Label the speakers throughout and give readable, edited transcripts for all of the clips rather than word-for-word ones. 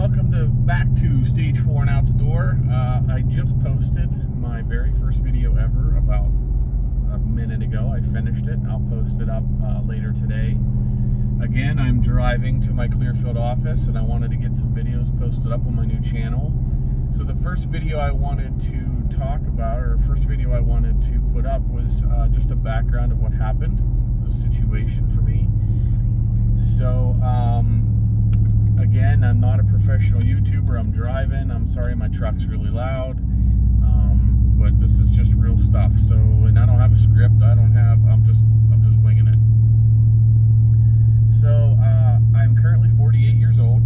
Speaker 1: welcome back to Stage 4 and Out the Door. I just posted my very first video ever about a minute ago. I finished it. I'll post it up later today. Again, I'm driving to my Clearfield office and I wanted to get some videos posted up on my new channel. So the first video I wanted to talk about, or first video I wanted to put up, was just a background of what happened, the situation for me. So, again, I'm not a professional YouTuber. I'm driving. I'm sorry my truck's really loud, but this is just real stuff. So, and I don't have a script. I'm just winging it. So, I'm currently 48 years old.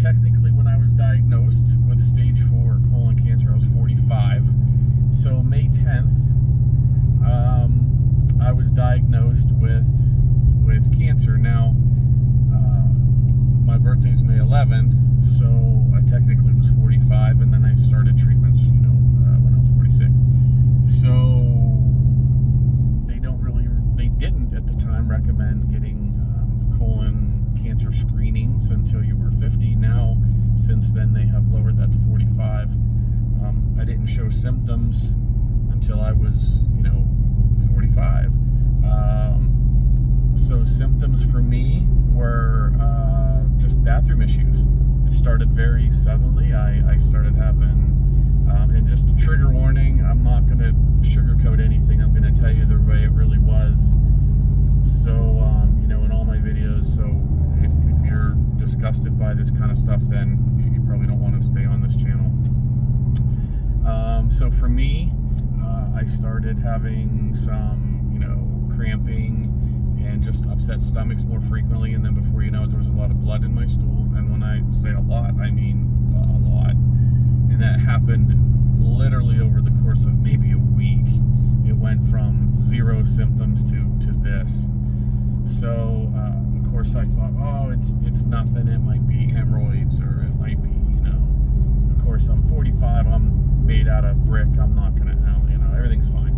Speaker 1: Technically, when I was diagnosed with stage 4 colon cancer, I was 45. So, May 10th, I was diagnosed with cancer. Now, my birthday's May 11th, so I technically was 45, and then I started treatments, when I was 46. So they didn't at the time recommend getting colon cancer screenings until you were 50. Now, since then, they have lowered that to 45. I didn't show symptoms until I was, 45. So symptoms for me were just bathroom issues. It started very suddenly. I started having, and just a trigger warning, I'm not going to sugarcoat anything. I'm going to tell you the way it really was. So, in all my videos, so if you're disgusted by this kind of stuff, then you probably don't want to stay on this channel. So for me, I started having some, cramping and just upset stomachs more frequently, and then before you know it, there was a lot of blood in my stool. And when I say a lot, I mean a lot. And that happened literally over the course of maybe a week. It went from zero symptoms to this. So of course I thought, oh, it's nothing. It might be hemorrhoids, or it might be, Of course, I'm 45. I'm made out of brick. I'm not gonna, everything's fine.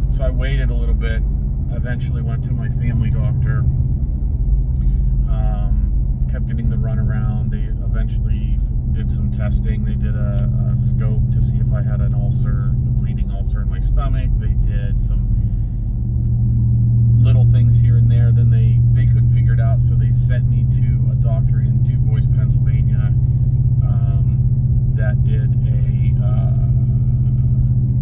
Speaker 1: So I waited a little bit. Eventually went to my family doctor, kept getting the runaround. They eventually did some testing. They did a scope to see if I had an ulcer, a bleeding ulcer in my stomach. They did some little things here and there. Then they couldn't figure it out, so they sent me to a doctor in DuBois, Pennsylvania, that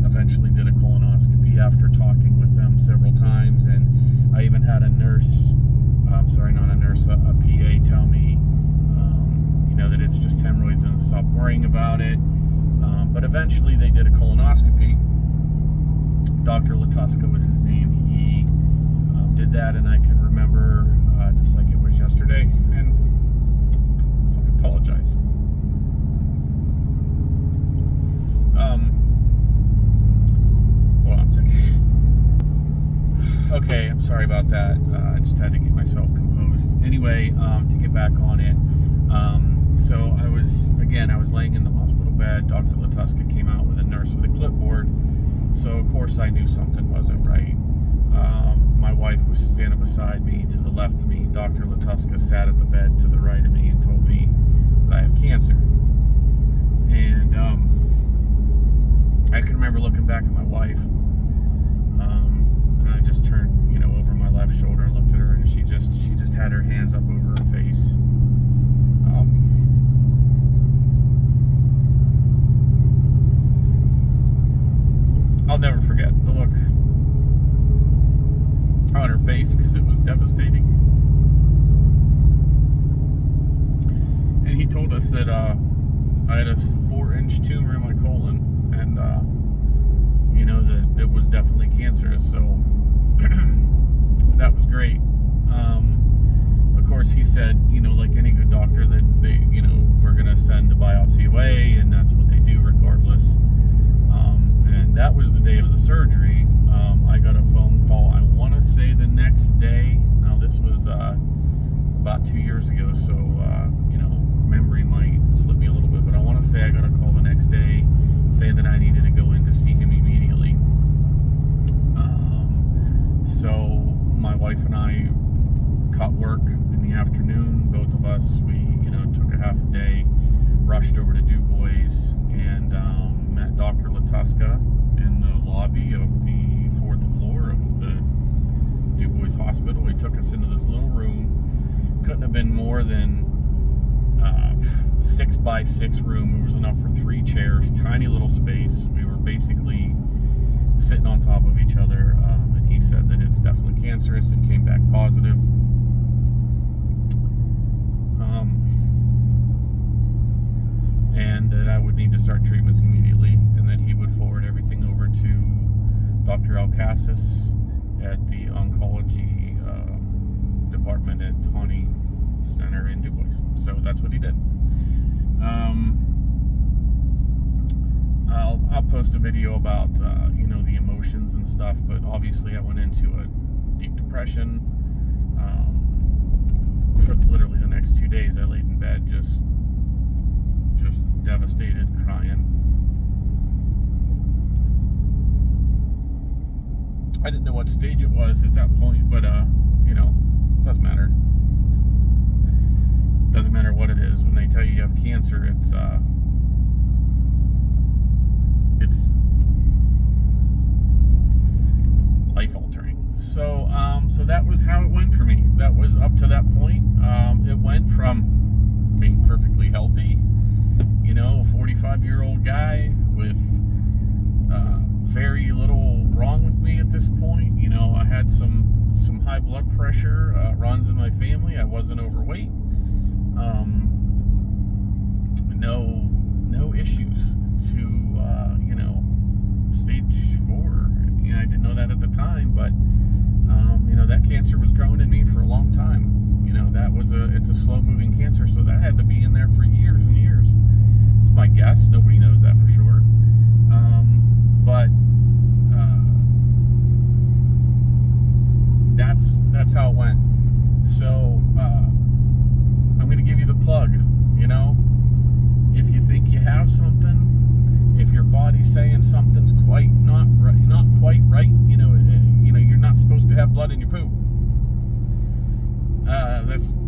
Speaker 1: eventually did a colonoscopy after talking with them several times. And I even had a nurse, a PA tell me, that it's just hemorrhoids and stop worrying about it. But eventually they did a colonoscopy. Dr. Latuska was his name. He did that, and I can remember just like it was yesterday. And I apologize. Hold on a second. Okay, I'm sorry about that. I just had to get myself composed. Anyway, to get back on it. So I was laying in the hospital bed. Dr. Latuska came out with a nurse with a clipboard. So of course I knew something wasn't right. My wife was standing beside me to the left of me. Dr. Latuska sat at the bed to the right of me and told me that I have cancer. And I can remember looking back at my wife, and I just turned, over my left shoulder and looked at her, and she just had her hands up over her face. I'll never forget the look on her face, because it was devastating. And he told us that I had a 4-inch tumor in my colon, and that it was definitely cancerous. So that was great. Of course, he said, like any good doctor, that they, we're gonna send the biopsy away, and that's what they do regardless. And that was the day of the surgery. I got a phone call, I want to say the next day. Now, this was about 2 years ago, so memory might slip me a little bit, but I want to say I got a call the next day saying that I needed to go in to see him immediately. So my wife and I cut work in the afternoon. Both of us, we took a half a day, rushed over to Du Bois and met Dr. Latuska in the lobby of the 4th floor of the Du Bois Hospital. He took us into this little room. Couldn't have been more than 6 by 6 room. It was enough for 3 chairs, tiny little space. We were basically sitting on top of each other, and he said that it's definitely cancerous. It came back positive. And that I would need to start treatments immediately, and that he would forward everything over to Dr. Alcasis at the oncology department at Tawney Center in Du Bois. So that's what he did. I'll post a video about the emotions and stuff, but obviously I went into a deep depression. For literally the next 2 days, I laid in bed just devastated, crying. I didn't know what stage it was at that point, but doesn't matter. Doesn't matter what it is. When they tell you have cancer, it's life-altering. So that was how it went for me. That was up to that point. It went from being perfectly healthy, a 45-year-old guy with very little wrong with me at this point. I had some high blood pressure, runs in my family. I wasn't overweight. No issues to stage 4. I didn't know that at the time, but that cancer was growing in me for a long time. It's a slow-moving cancer, so that had to be in there for years and years. It's my guess. Nobody knows that for sure. But that's how it went. So I'm going to give you the plug. If you think you have something, if your body's saying something's not quite right, you're not supposed to have blood in your poop.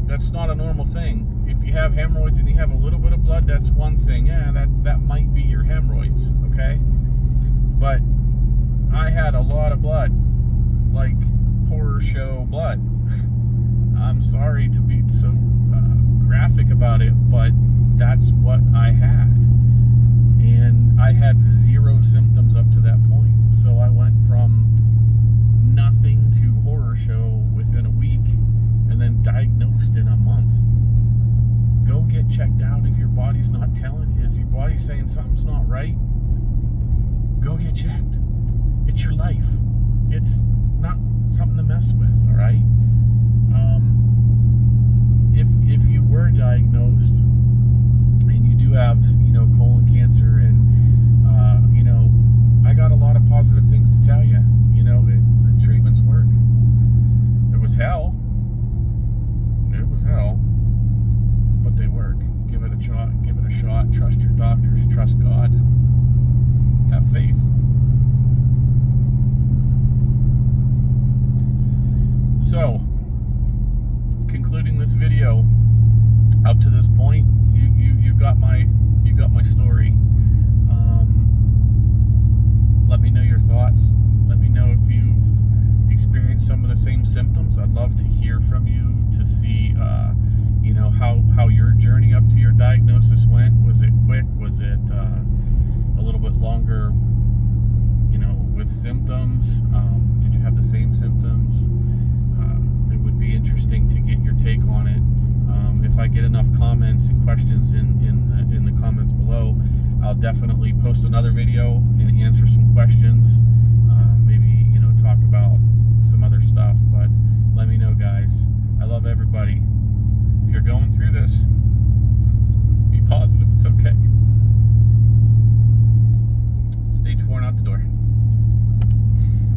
Speaker 1: That's not a normal thing. If you have hemorrhoids and you have a little bit of blood, that's one thing. Yeah, that might be your hemorrhoids, okay? But I had a lot of blood, like horror show blood. I'm sorry to be so graphic about it, but that's what I had. And I had 0 symptoms up to that point. So I went from nothing to horror show within a week, and then diagnosed in a month. Go get checked out if your body's not telling. Is your body saying something's not right? Go get checked. It's your life. It's not something to mess with, all right? If you were diagnosed and you do have, colon cancer, and I got a lot of positive things to tell you. The treatments work. It was hell. But they work. Give it a shot. Trust your doctors. Trust God. Have faith. So, concluding this video, up to this point, you got my story. Let me know your thoughts. Let me know if you've experienced some of the same symptoms. I'd love to hear from you to see, how your journey up to your diagnosis went. Was it quick? Was it a little bit longer? With symptoms. Did you have the same symptoms? It would be interesting to get your take on it. If I get enough comments and questions in the comments below, I'll definitely post another video and answer some questions. Maybe talk about some other stuff. But let me know, guys. I love everybody.